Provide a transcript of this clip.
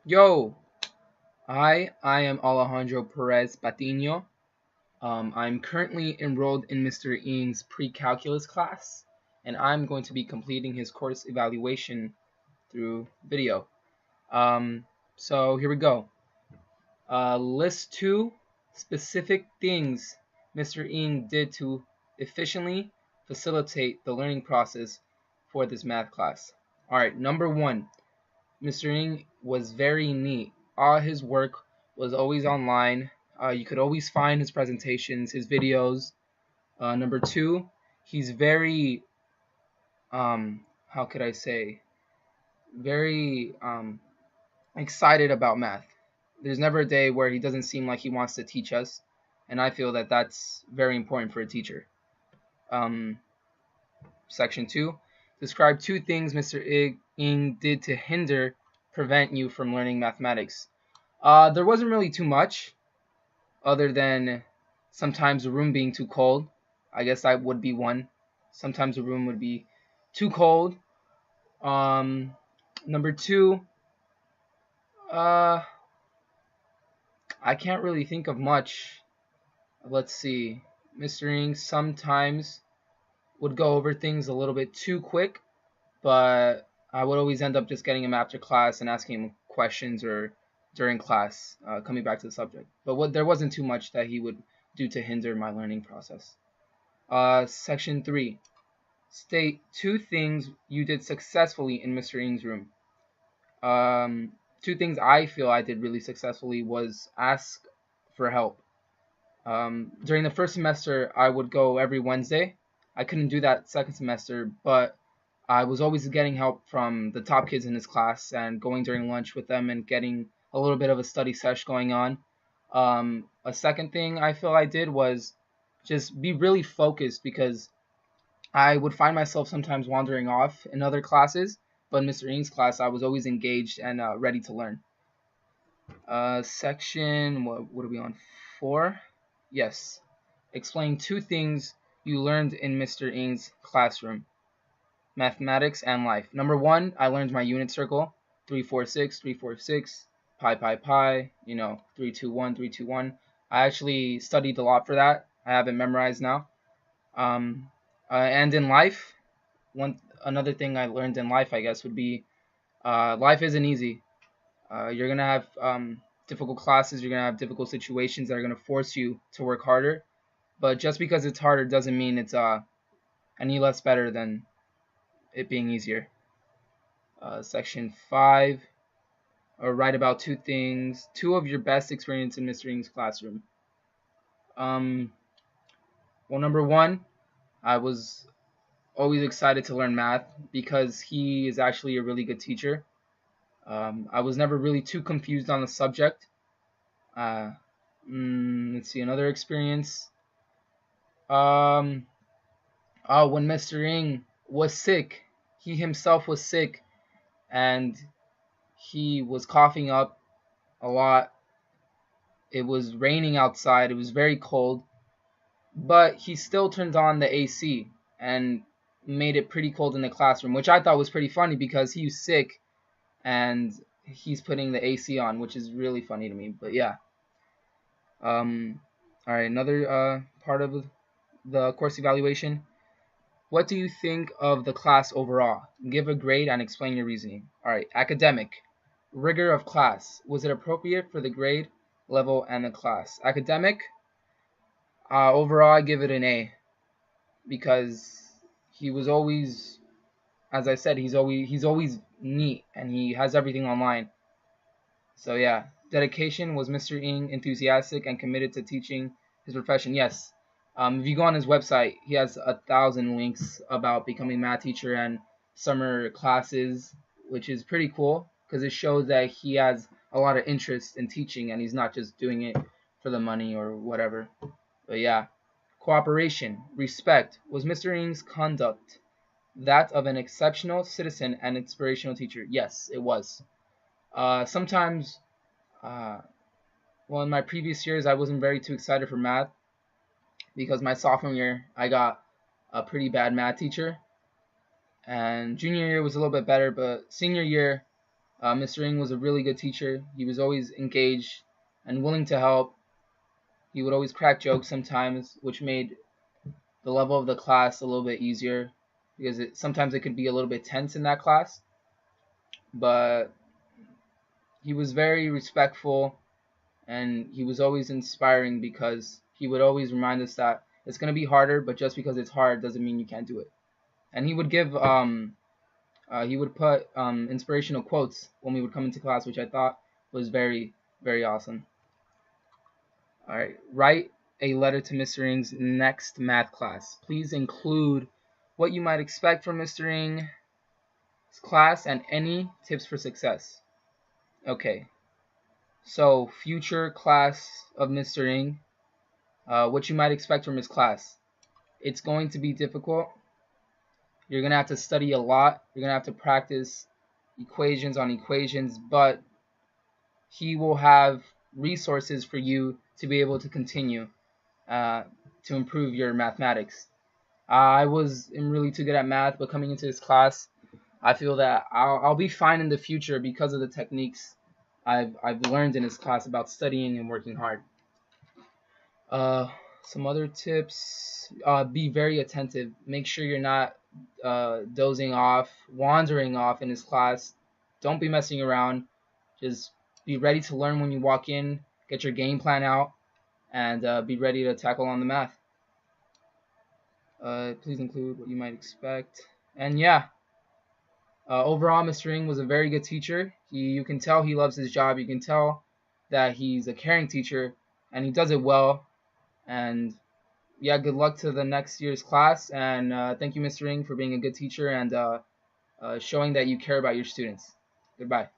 Yo, I am Alejandro Perez Patino. I'm currently enrolled in Mr. Eng's pre-calculus class, and I'm going to be completing his course evaluation through video. So here we go. List two specific things Mr. Ng did to efficiently facilitate the learning process for this math class. All right, number one, Mr. Ng was very neat. All his work was always online. You could always find his presentations, his videos. Number two, he's very, how could I say, very excited about math. There's never a day where he doesn't seem like he wants to teach us, and I feel that that's very important for a teacher. Um, Section 2, describe two things Mr. Ng did to prevent you from learning mathematics. There wasn't really too much, other than sometimes the room being too cold. I guess that would be one. Sometimes the room would be too cold. Number two, uh, I can't really think of much. Let's see. Mr. Ng sometimes would go over things a little bit too quick, but I would always end up just getting him after class and asking him questions or during class, coming back to the subject. But there wasn't too much that he would do to hinder my learning process. Section 3. State two things you did successfully in Mr. Ng's room. Two things I feel I did really successfully was ask for help. During the first semester, I would go every Wednesday. I couldn't do that second semester, but I was always getting help from the top kids in his class and going during lunch with them and getting a little bit of a study sesh going on. A second thing I feel I did was just be really focused, because I would find myself sometimes wandering off in other classes, but in Mr. Ng's class, I was always engaged and ready to learn. Section, what are we on? 4? Yes. Explain two things you learned in Mr. Ng's classroom. Mathematics and life. Number one, I learned my unit circle. 346, 346, pi, 321, 321. I actually studied a lot for that. I have it memorized now. And in life, another thing I learned in life, I guess, would be life isn't easy. You're going to have difficult classes. You're going to have difficult situations that are going to force you to work harder. But just because it's harder doesn't mean it's any less better than it being easier. Section 5. Write about two things. Two of your best experience in Mr. Ng's classroom. Well, number one, I was always excited to learn math because he is actually a really good teacher. I was never really too confused on the subject. Let's see, another experience. When Mr. Ng was sick, he himself was sick, and he was coughing up a lot. It was raining outside. It was very cold, but he still turned on the AC and made it pretty cold in the classroom, which I thought was pretty funny because he was sick and he's putting the AC on, which is really funny to me. But yeah. All right, another part of the course evaluation. What do you think of the class overall? Give a grade and explain your reasoning. All right, academic. Rigor of class. Was it appropriate for the grade, level, and the class? Academic. Overall, I give it an A, because he was always, as I said, he's always neat and he has everything online. So yeah. Dedication. Was Mr. Ng enthusiastic and committed to teaching his profession? Yes. If you go on his website, he has 1,000 links about becoming a math teacher and summer classes, which is pretty cool because it shows that he has a lot of interest in teaching and he's not just doing it for the money or whatever. But yeah. Cooperation. Respect. Was Mr. Ng's conduct that of an exceptional citizen and inspirational teacher? Yes, it was. Sometimes, in my previous years, I wasn't very too excited for math because my sophomore year, I got a pretty bad math teacher. And junior year was a little bit better, but senior year, Mr. Ng was a really good teacher. He was always engaged and willing to help. He would always crack jokes sometimes, which made the level of the class a little bit easier because sometimes it could be a little bit tense in that class. But he was very respectful and he was always inspiring because he would always remind us that it's going to be harder, but just because it's hard doesn't mean you can't do it. And he would put inspirational quotes when we would come into class, which I thought was very, very awesome. All right, write a letter to Mr. Ng's next math class. Please include what you might expect from Mr. Ng's class and any tips for success. Okay, so future class of Mr. Ng, what you might expect from his class. It's going to be difficult. You're going to have to study a lot. You're going to have to practice equations on equations, but he will have resources for you to be able to continue to improve your mathematics. I am really too good at math, but coming into this class, I feel that I'll be fine in the future because of the techniques I've learned in this class about studying and working hard. Uh, some other tips: be very attentive. Make sure you're not dozing off, wandering off in his class. Don't be messing around. Just be ready to learn when you walk in. Get your game plan out, and be ready to tackle on the math. Please include what you might expect. And yeah, overall, Mr. Ng was a very good teacher. You can tell he loves his job. You can tell that he's a caring teacher, and he does it well. And yeah, good luck to the next year's class. And thank you, Mr. Ng, for being a good teacher and showing that you care about your students. Goodbye.